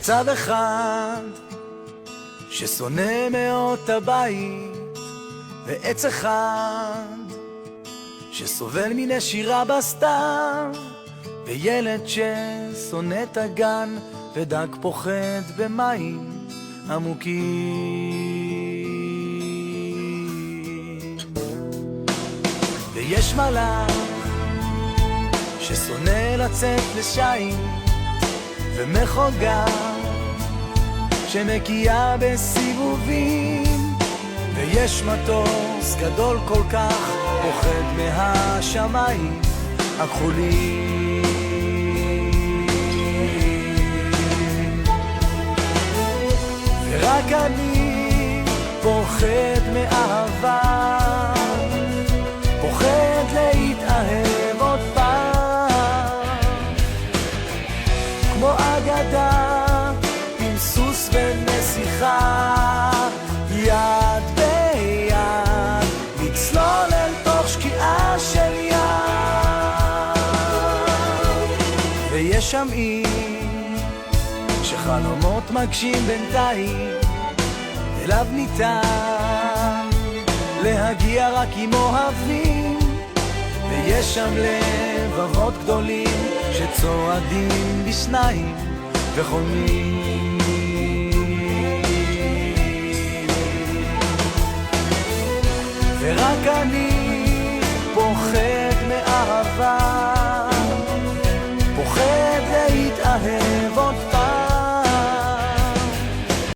צד אחד ששונא מאוד את הבית, ועץ אחד שסובל מנשירה בסתיו, וילד ששונא את הגן, ודג פוחד במים עמוקים. ויש מלאך ששונא לצאת לשיים, ומחוגה שמקיעה בסיבובים, ויש מטוס גדול כל כך פוחד מהשמיים הכחולים. ורק אני פוחד מאהבה, פוחד להתאהב עוד פעם, כמו אגדה עם סוס ונסיכה, יד ביד נצלול אל תוך שקיעה של ים. ויש שם עיר שחלומות מגשים בינתיים, אליו ניתן להגיע רק עם אוהבים, ויש שם לבבות גדולים שצועדים בשניים וחולמים. ורק אני פוחד